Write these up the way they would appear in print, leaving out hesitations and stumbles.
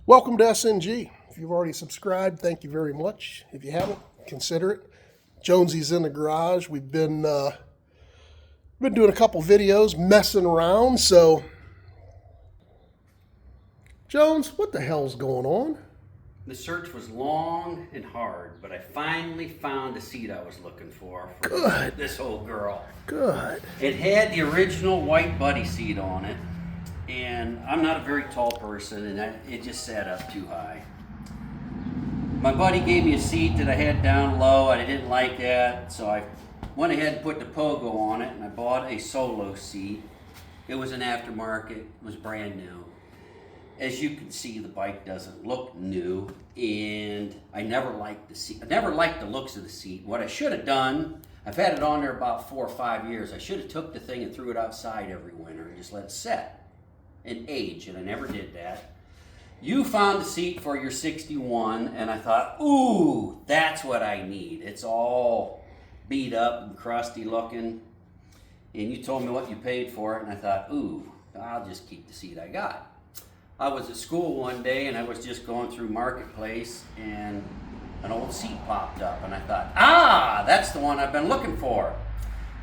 Welcome to SNG. If you've already subscribed, thank you very much. If you haven't, consider it. Jonesy's in the garage. We've been doing a couple videos, messing around. So, Jones, what the hell's going on? The search was long and hard, but I finally found the seat I was looking for Good. this old girl. Good. It had the original white buddy seat on it, and I'm not a very tall person, and it just sat up too high. My buddy gave me a seat that I had down low, and I didn't like that, so I went ahead and put the pogo on it, and I bought a solo seat. It was an aftermarket, it was brand new. As you can see, the bike doesn't look new, and I never liked the seat. I never liked the looks of the seat. What I should have done, I've had it on there about 4 or 5 years. I should have took the thing and threw it outside every winter and just let it set and age, and I never did that. You found the seat for your 61, and I thought, ooh, that's what I need. It's all beat up and crusty looking, and you told me what you paid for it, and I thought, ooh, I'll just keep the seat I got. I was at school one day and I was just going through Marketplace and an old seat popped up and I thought, that's the one I've been looking for.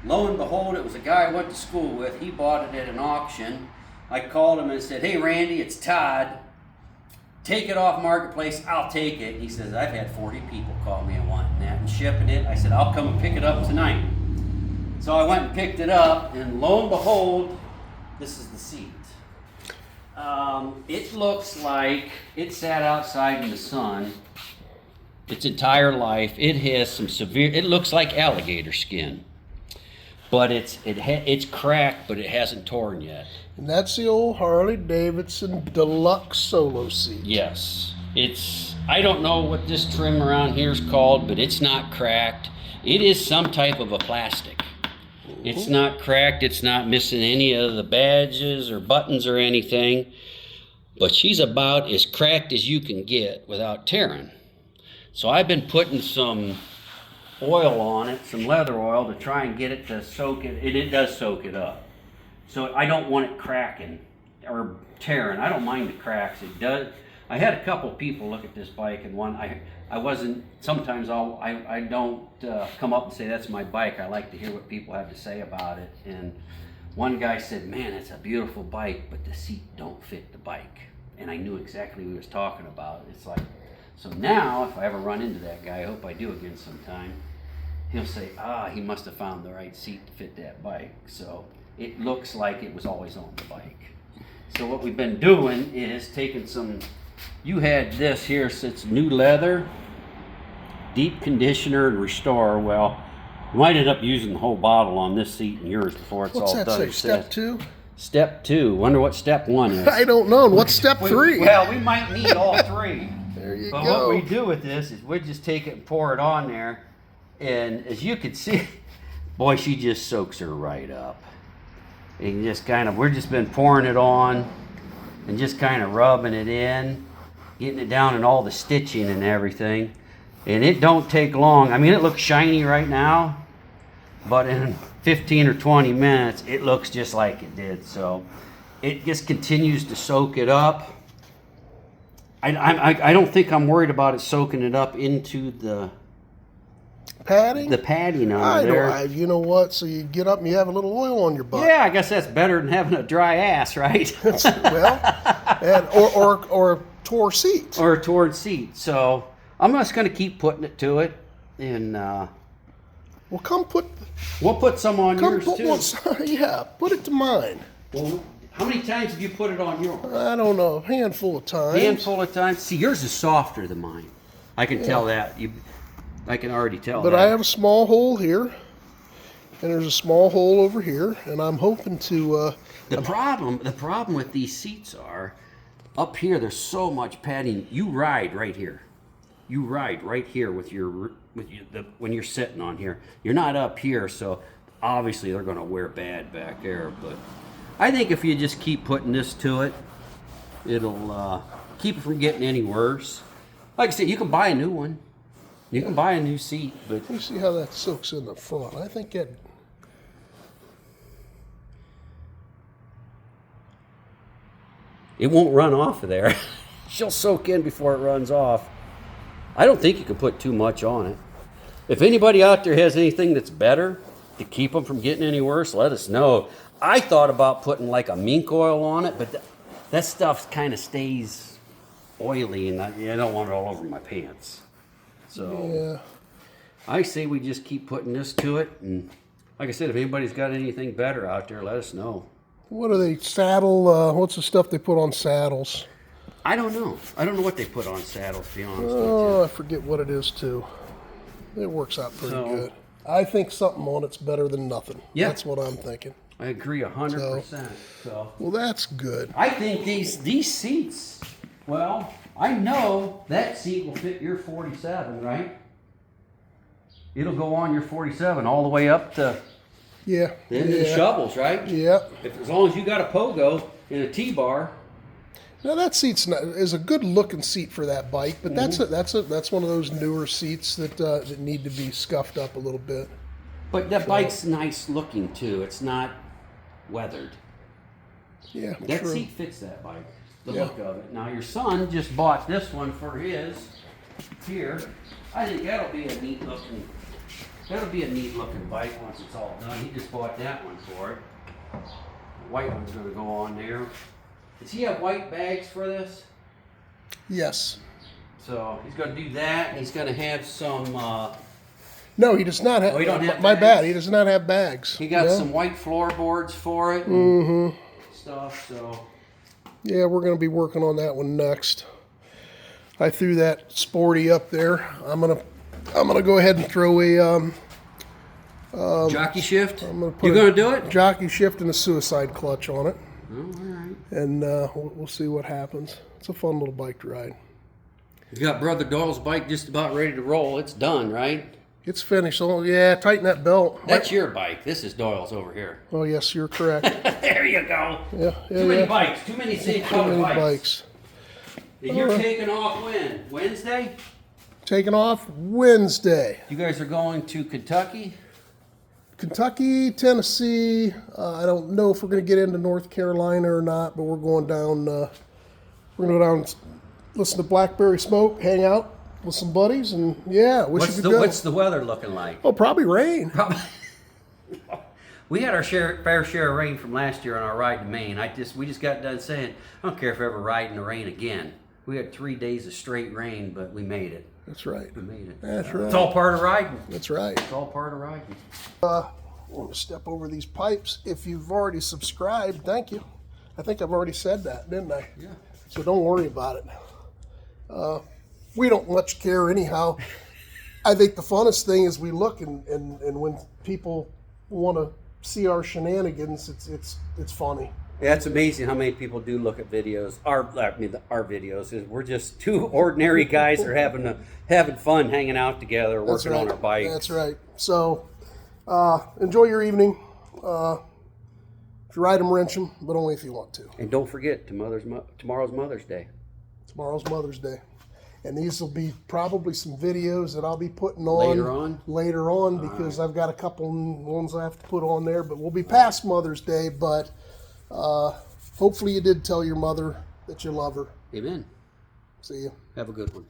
Lo and behold, it was a guy I went to school with. He bought it at an auction. I called him and said, hey Randy, it's Todd. Take it off Marketplace, I'll take it. He says, I've had 40 people call me and wanting that and shipping it. I said, I'll come and pick it up tonight. So I went and picked it up and lo and behold, this is the seat. It looks like it sat outside in the sun its entire life. It has some severe, it looks like alligator skin, but it's cracked, but it hasn't torn yet. And that's the old Harley Davidson Deluxe solo seat. Yes, I don't know what this trim around here is called, but it's not cracked. It is some type of a plastic. It's not cracked, it's not missing any of the badges or buttons or anything, but she's about as cracked as you can get without tearing. So I've been putting some oil on it, some leather oil, to try and get it to soak it, and it does soak it up. So I don't want it cracking or tearing. I don't mind the cracks. It does. I had a couple people look at this bike, and I wasn't, sometimes I don't come up and say that's my bike. I like to hear what people have to say about it. And one guy said, man, it's a beautiful bike, but the seat don't fit the bike. And I knew exactly what he was talking about. It's like, so now if I ever run into that guy, I hope I do again sometime, he'll say, he must have found the right seat to fit that bike. So it looks like it was always on the bike. So what we've been doing is taking some, you had this here, so it's new leather, deep conditioner and restore. Well, you might end up using the whole bottle on this seat and yours before it's What's all that done. say, step 2? Step 2. Wonder what step 1 is. I don't know. What's step 3? Well, we might need all 3. There you But go. what we do with this is we just take it and pour it on there, and as you can see, boy, she just soaks her right up. And just we're just been pouring it on and just kind of rubbing it in, getting it down in all the stitching and everything. And it don't take long. I mean, it looks shiny right now, but in 15 or 20 minutes, it looks just like it did. So it just continues to soak it up. I don't think I'm worried about it soaking it up into the padding? The padding on there. You know what? So you get up and you have a little oil on your butt. Yeah, I guess that's better than having a dry ass, right? Or a tore seat. Or a torn seat. So I'm just going to keep putting it to it, and we'll put some on yours too. Yeah, put it to mine. Well, how many times have you put it on yours? I don't know, a handful of times. Handful of times. See, yours is softer than mine. I can tell that. I can already tell. But that. I have a small hole here, and there's a small hole over here, and I'm hoping to. The problem with these seats are, up here there's so much padding. You ride right here. You ride right here when you're sitting on here. You're not up here, so obviously they're going to wear bad back there. But I think if you just keep putting this to it, it'll keep it from getting any worse. Like I said, you can buy a new one. You can buy a new seat, but let me see how that soaks in the front. I think it. It won't run off of there. she'll soak in before it runs off. I don't think you can put too much on it. If anybody out there has anything that's better to keep them from getting any worse, let us know. I thought about putting like a mink oil on it, but that stuff kind of stays oily, and I don't want it all over my pants. So Yeah. I say we just keep putting this to it, and like I said, if anybody's got anything better out there, let us know. What are they, saddle, what's the stuff they put on saddles? I don't know. I don't know what they put on saddles, to be honest with you. Oh, I forget what it is too. It works out pretty good. I think something on it's better than nothing. Yeah. That's what I'm thinking. I agree 100%. So Well, that's good. I think these seats, well, I know that seat will fit your 47, right? It'll go on your 47 all the way up to Yeah. the end of the shovels, right? Yeah. As long as you got a pogo and a T-bar. Now that seat's is a good looking seat for that bike, but that's one of those newer seats that need to be scuffed up a little bit. But that bike's nice looking too. It's not weathered. Yeah, That true. seat fits that bike, the look of it. Now your son just bought this one for his here. I think that'll be a neat looking bike once it's all done. He just bought that one for it. The white one's gonna go on there. Does he have white bags for this? Yes. So he's gonna do that, and he's gonna have some No, he does not have. Oh, he don't have my bags? bad. He does not have bags. he got No? some white floorboards for it and stuff, so Yeah, we're going to be working on that one next. I threw that Sporty up there. I'm gonna go ahead and throw a jockey shift? I'm gonna put You gonna do it? jockey shift and a suicide clutch on it, Oh, all right. and we'll see what happens. It's a fun little bike to ride. You got Brother Doyle's bike just about ready to roll. It's done, right? It's finished. Oh yeah, tighten that belt. That's your bike. This is Doyle's over here. Oh yes, you're correct. There you go. Yeah, Too many bikes. Too many same Too color many bikes. bikes. And you're taking off when? Wednesday? Taking off Wednesday. You guys are going to Kentucky? Kentucky, Tennessee. I don't know if we're going to get into North Carolina or not, but we're going down. We're going to go down, listen to Blackberry Smoke, hang out with some buddies, and yeah, wish you could go. What's the weather looking like? Oh, probably rain. Probably. We had our fair share of rain from last year on our ride to Maine. We just got done saying, I don't care if we ever ride in the rain again. We had 3 days of straight rain, but we made it. That's right. We made it. That's right. It's all part of riding. That's right. It's all part of riding. I want to step over these pipes. If you've already subscribed, thank you. I think I've already said that, didn't I? Yeah. So don't worry about it. We don't much care anyhow. I think the funnest thing is we look and when people want to see our shenanigans, it's funny. Yeah, it's amazing how many people do look at videos. Our videos is we're just two ordinary guys that are having fun hanging out together, That's working right. on our bikes. That's right. So enjoy your evening. If you ride them, wrench them, but only if you want to. And don't forget, tomorrow's Mother's Day. Tomorrow's Mother's Day. And these will be probably some videos that I'll be putting on later on because I've got a couple ones I have to put on there, but we'll be past Mother's Day, but hopefully you did tell your mother that you love her. Amen. See you. Have a good one.